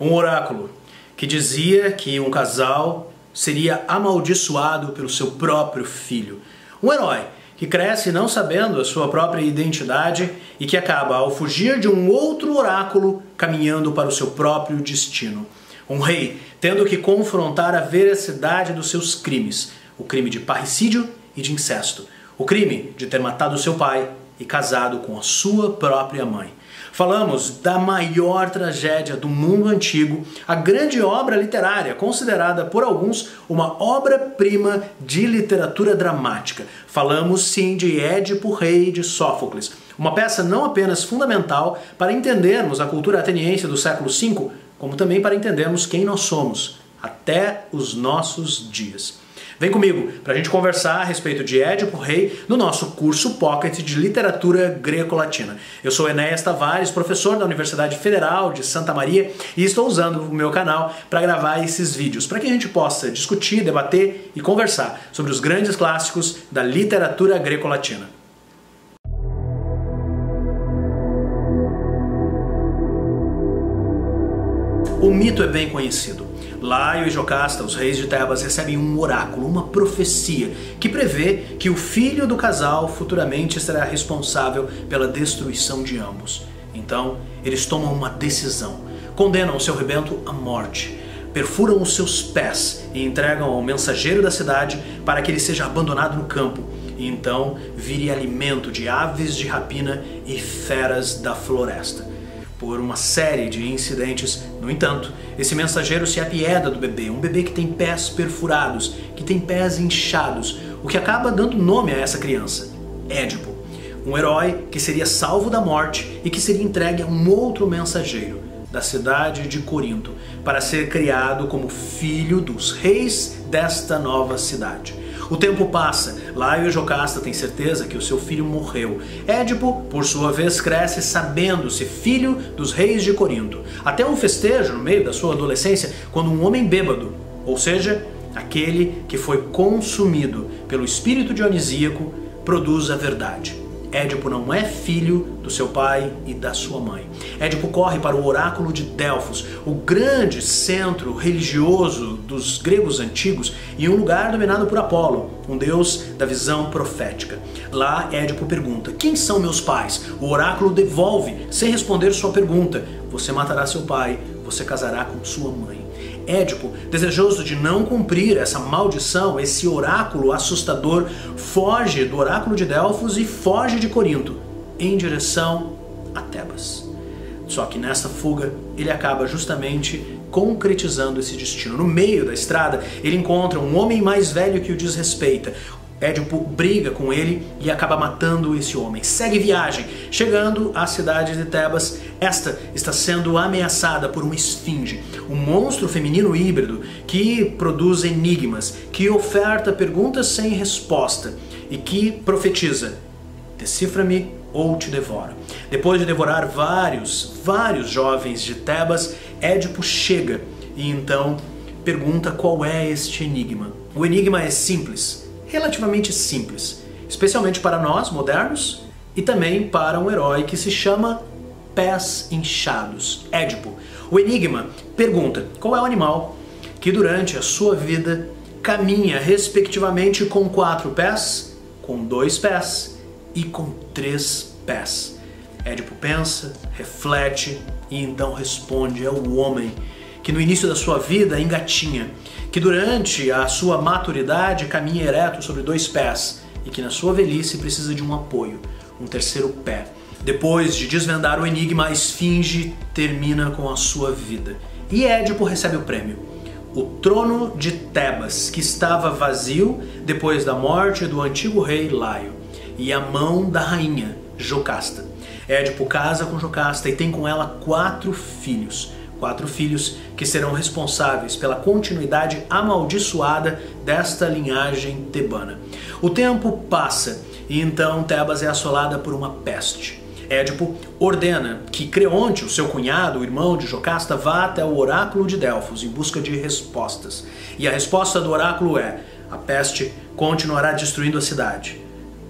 Um oráculo que dizia que um casal seria amaldiçoado pelo seu próprio filho. Um herói que cresce não sabendo a sua própria identidade e que acaba, ao fugir de um outro oráculo, caminhando para o seu próprio destino. Um rei tendo que confrontar a veracidade dos seus crimes, o crime de parricídio e de incesto, o crime de ter matado seu pai e casado com a sua própria mãe. Falamos da maior tragédia do mundo antigo, a grande obra literária, considerada por alguns uma obra-prima de literatura dramática. Falamos sim de Édipo Rei de Sófocles, uma peça não apenas fundamental para entendermos a cultura ateniense do século V, como também para entendermos quem nós somos até os nossos dias. Vem comigo para a gente conversar a respeito de Édipo Rei no nosso curso Pocket de Literatura Greco-Latina. Eu sou Enéas Tavares, professor da Universidade Federal de Santa Maria, e estou usando o meu canal para gravar esses vídeos, para que a gente possa discutir, debater e conversar sobre os grandes clássicos da literatura greco-latina. O mito é bem conhecido. Laio e Jocasta, os reis de Tebas, recebem um oráculo, uma profecia, que prevê que o filho do casal futuramente será responsável pela destruição de ambos. Então, eles tomam uma decisão, condenam o seu rebento à morte, perfuram os seus pés e entregam ao mensageiro da cidade para que ele seja abandonado no campo, e então vire alimento de aves de rapina e feras da floresta. Por uma série de incidentes, no entanto, esse mensageiro se apieda do bebê, um bebê que tem pés perfurados, que tem pés inchados, o que acaba dando nome a essa criança, Édipo, um herói que seria salvo da morte e que seria entregue a um outro mensageiro, da cidade de Corinto, para ser criado como filho dos reis desta nova cidade. O tempo passa, Laio e Jocasta têm certeza que o seu filho morreu. Édipo, por sua vez, cresce sabendo-se filho dos reis de Corinto. Até um festejo, no meio da sua adolescência, quando um homem bêbado, ou seja, aquele que foi consumido pelo espírito dionisíaco, produz a verdade. Édipo não é filho do seu pai e da sua mãe. Édipo corre para o oráculo de Delfos, o grande centro religioso dos gregos antigos, e um lugar dominado por Apolo, um deus da visão profética. Lá, Édipo pergunta: quem são meus pais? O oráculo devolve, sem responder sua pergunta: você matará seu pai, você casará com sua mãe. Édipo, desejoso de não cumprir essa maldição, esse oráculo assustador, foge do oráculo de Delfos e foge de Corinto, em direção a Tebas. Só que nessa fuga, ele acaba justamente concretizando esse destino. No meio da estrada, ele encontra um homem mais velho que o desrespeita. Édipo briga com ele e acaba matando esse homem. Segue viagem, chegando à cidade de Tebas. Esta está sendo ameaçada por uma esfinge, um monstro feminino híbrido que produz enigmas, que oferta perguntas sem resposta e que profetiza: decifra-me ou te devoro. Depois de devorar vários jovens de Tebas, Édipo chega e então pergunta qual é este enigma. O enigma é simples, relativamente simples, especialmente para nós, modernos, e também para um herói que se chama Pés Inchados, Édipo. O enigma pergunta qual é o animal que durante a sua vida caminha respectivamente com 4 pés, com 2 pés e com 3 pés. Édipo pensa, reflete e então responde: é o homem que no início da sua vida engatinha, que durante a sua maturidade caminha ereto sobre 2 pés e que na sua velhice precisa de um apoio, um 3º pé. Depois de desvendar o enigma, a esfinge termina com a sua vida e Édipo recebe o prêmio, o trono de Tebas, que estava vazio depois da morte do antigo rei Laio, e a mão da rainha Jocasta. Édipo casa com Jocasta e tem com ela 4 filhos. 4 filhos que serão responsáveis pela continuidade amaldiçoada desta linhagem tebana. O tempo passa e então Tebas é assolada por uma peste. Édipo ordena que Creonte, o seu cunhado, o irmão de Jocasta, vá até o oráculo de Delfos em busca de respostas. E a resposta do oráculo é: a peste continuará destruindo a cidade,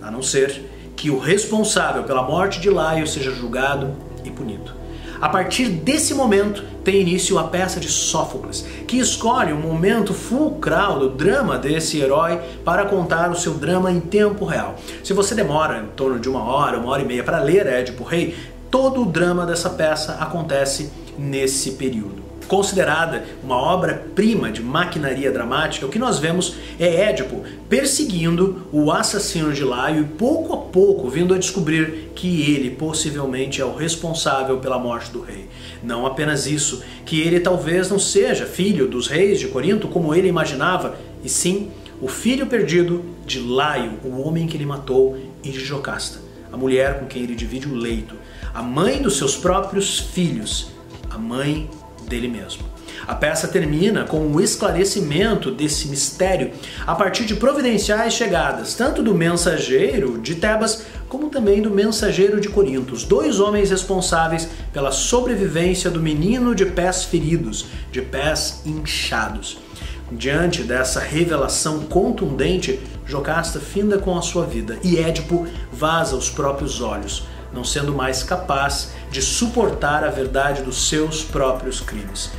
a não ser que o responsável pela morte de Laio seja julgado e punido. A partir desse momento tem início a peça de Sófocles, que escolhe um momento fulcral do drama desse herói para contar o seu drama em tempo real. Se você demora em torno de uma hora e meia para ler Édipo Rei, todo o drama dessa peça acontece nesse período. Considerada uma obra-prima de maquinaria dramática, o que nós vemos é Édipo perseguindo o assassino de Laio e pouco a pouco vindo a descobrir que ele possivelmente é o responsável pela morte do rei. Não apenas isso, que ele talvez não seja filho dos reis de Corinto como ele imaginava, e sim o filho perdido de Laio, o homem que ele matou, e de Jocasta, a mulher com quem ele divide o leito, a mãe dos seus próprios filhos, a mãe dele mesmo. A peça termina com o esclarecimento desse mistério a partir de providenciais chegadas, tanto do mensageiro de Tebas como também do mensageiro de Corinto, os dois homens responsáveis pela sobrevivência do menino de pés feridos, de pés inchados. Diante dessa revelação contundente, Jocasta finda com a sua vida e Édipo vaza os próprios olhos, não sendo mais capaz de suportar a verdade dos seus próprios crimes.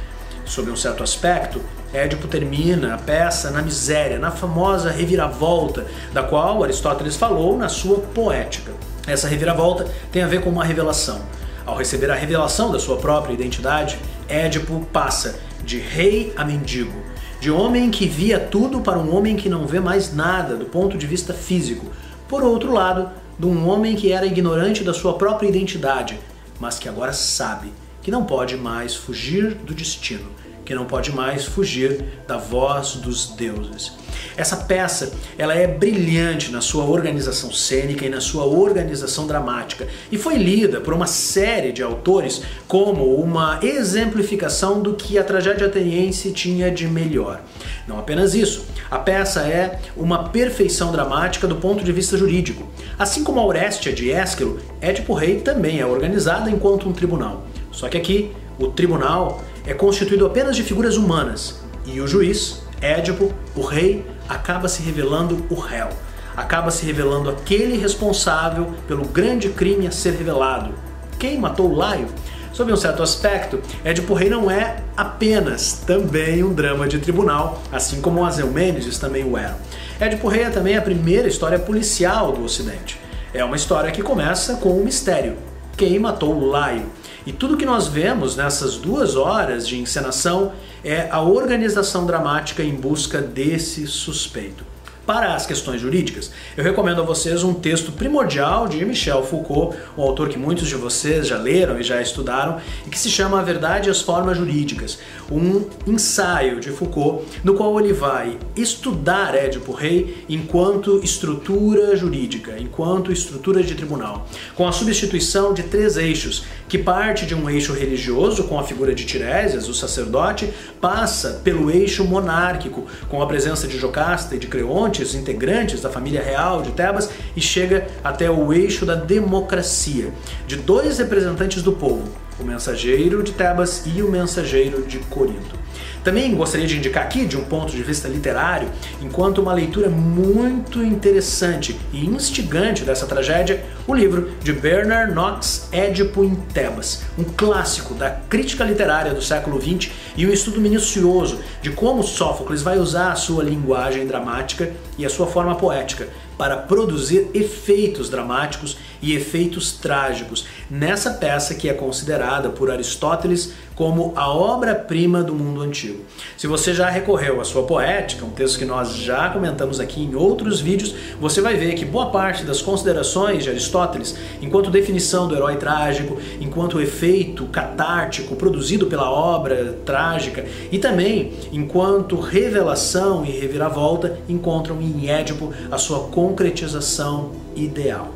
Sob um certo aspecto, Édipo termina a peça na miséria, na famosa reviravolta, da qual Aristóteles falou na sua Poética. Essa reviravolta tem a ver com uma revelação. Ao receber a revelação da sua própria identidade, Édipo passa de rei a mendigo, de homem que via tudo para um homem que não vê mais nada do ponto de vista físico. Por outro lado, de um homem que era ignorante da sua própria identidade, mas que agora sabe que não pode mais fugir do destino, que não pode mais fugir da voz dos deuses. Essa peça, ela é brilhante na sua organização cênica e na sua organização dramática e foi lida por uma série de autores como uma exemplificação do que a tragédia ateniense tinha de melhor. Não apenas isso, a peça é uma perfeição dramática do ponto de vista jurídico. Assim como a Orestia de Ésquilo, Édipo Rei também é organizada enquanto um tribunal. Só que aqui, o tribunal é constituído apenas de figuras humanas e o juiz, Édipo, o rei, acaba se revelando o réu, acaba se revelando aquele responsável pelo grande crime a ser revelado. Quem matou Laio? Sob um certo aspecto, Édipo Rei não é apenas também um drama de tribunal, assim como as Eumênides também o eram. Édipo Rei é também a primeira história policial do Ocidente. É uma história que começa com um mistério: quem matou Laio? E tudo que nós vemos nessas 2 horas de encenação é a organização dramática em busca desse suspeito. Para as questões jurídicas, eu recomendo a vocês um texto primordial de Michel Foucault, um autor que muitos de vocês já leram e já estudaram, e que se chama A Verdade e as Formas Jurídicas, um ensaio de Foucault, no qual ele vai estudar Édipo Rei enquanto estrutura jurídica, enquanto estrutura de tribunal, com a substituição de 3 eixos, que parte de um eixo religioso, com a figura de Tiresias, o sacerdote, passa pelo eixo monárquico, com a presença de Jocasta e de Creonte, integrantes da família real de Tebas, e chega até o eixo da democracia, de 2 representantes do povo, o mensageiro de Tebas e o mensageiro de Corinto. Também gostaria de indicar aqui, de um ponto de vista literário, enquanto uma leitura muito interessante e instigante dessa tragédia, o livro de Bernard Knox, Édipo em Tebas, um clássico da crítica literária do século XX e um estudo minucioso de como Sófocles vai usar a sua linguagem dramática e a sua forma poética para produzir efeitos dramáticos e efeitos trágicos nessa peça que é considerada por Aristóteles como a obra-prima do mundo antigo. Se você já recorreu à sua Poética, um texto que nós já comentamos aqui em outros vídeos, você vai ver que boa parte das considerações de Aristóteles, enquanto definição do herói trágico, enquanto efeito catártico produzido pela obra trágica e também enquanto revelação e reviravolta, encontram em Édipo a sua concretização ideal.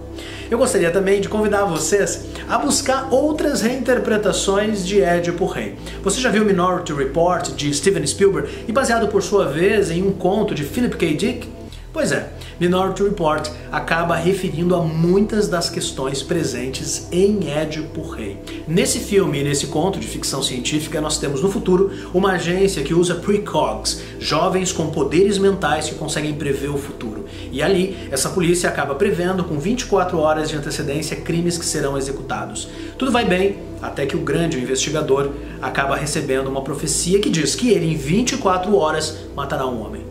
Eu gostaria também de convidar vocês a buscar outras reinterpretações de Édipo Rei. Você já viu Minority Report de Steven Spielberg e baseado por sua vez em um conto de Philip K. Dick? Pois é, Minority Report acaba referindo a muitas das questões presentes em Édipo Rei. Nesse filme e nesse conto de ficção científica, nós temos no futuro uma agência que usa precogs, jovens com poderes mentais que conseguem prever o futuro. E ali, essa polícia acaba prevendo com 24 horas de antecedência crimes que serão executados. Tudo vai bem, até que o grande investigador acaba recebendo uma profecia que diz que ele, em 24 horas, matará um homem.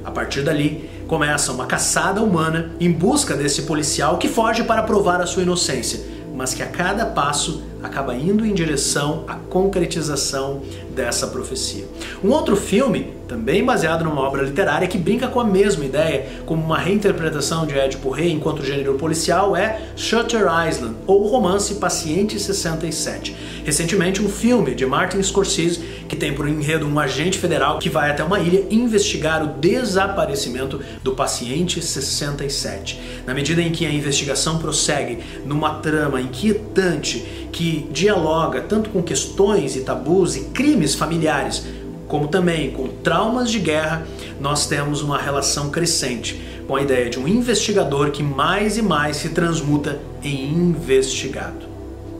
A partir dali, começa uma caçada humana em busca desse policial que foge para provar a sua inocência, mas que a cada passo acaba indo em direção à concretização dessa profecia. Um outro filme, também baseado numa obra literária que brinca com a mesma ideia, como uma reinterpretação de Édipo Rei enquanto gênero policial, é Shutter Island, ou o romance Paciente 67. Recentemente, um filme de Martin Scorsese que tem por enredo um agente federal que vai até uma ilha investigar o desaparecimento do paciente 67. Na medida em que a investigação prossegue numa trama inquietante que dialoga tanto com questões e tabus e crimes familiares, como também com traumas de guerra, nós temos uma relação crescente com a ideia de um investigador que mais e mais se transmuta em investigado.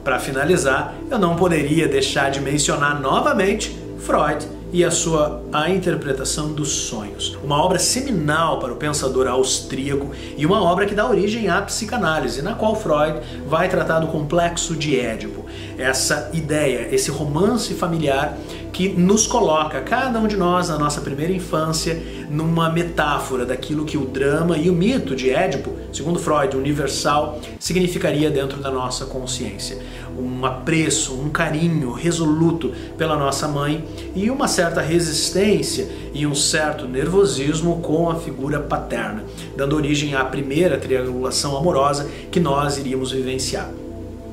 Para finalizar, eu não poderia deixar de mencionar novamente Freud e a interpretação dos sonhos. Uma obra seminal para o pensador austríaco e uma obra que dá origem à psicanálise, na qual Freud vai tratar do complexo de Édipo. Essa ideia, esse romance familiar que nos coloca, cada um de nós, na nossa primeira infância, numa metáfora daquilo que o drama e o mito de Édipo, segundo Freud, universal, significaria dentro da nossa consciência. Um apreço, um carinho resoluto pela nossa mãe e uma certa resistência e um certo nervosismo com a figura paterna, dando origem à primeira triangulação amorosa que nós iríamos vivenciar.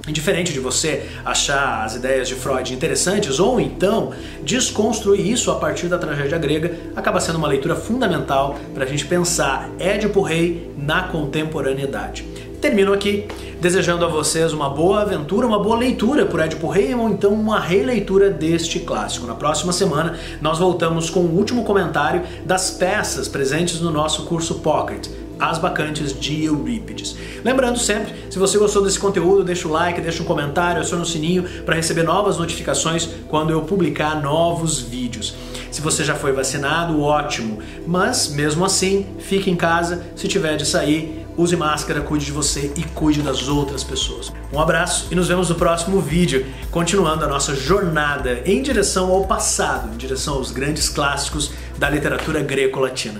Indiferente de você achar as ideias de Freud interessantes ou então desconstruir isso a partir da tragédia grega, acaba sendo uma leitura fundamental para a gente pensar Édipo Rei na contemporaneidade. Termino aqui desejando a vocês uma boa aventura, uma boa leitura por Édipo Rei ou então uma releitura deste clássico. Na próxima semana nós voltamos com o último comentário das peças presentes no nosso curso Pocket, As Bacantes de Eurípides. Lembrando sempre, se você gostou desse conteúdo, deixa o like, deixa um comentário, aciona o sininho para receber novas notificações quando eu publicar novos vídeos. Se você já foi vacinado, ótimo, mas mesmo assim, fique em casa, se tiver de sair, use máscara, cuide de você e cuide das outras pessoas. Um abraço e nos vemos no próximo vídeo, continuando a nossa jornada em direção ao passado, em direção aos grandes clássicos da literatura greco-latina.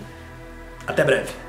Até breve!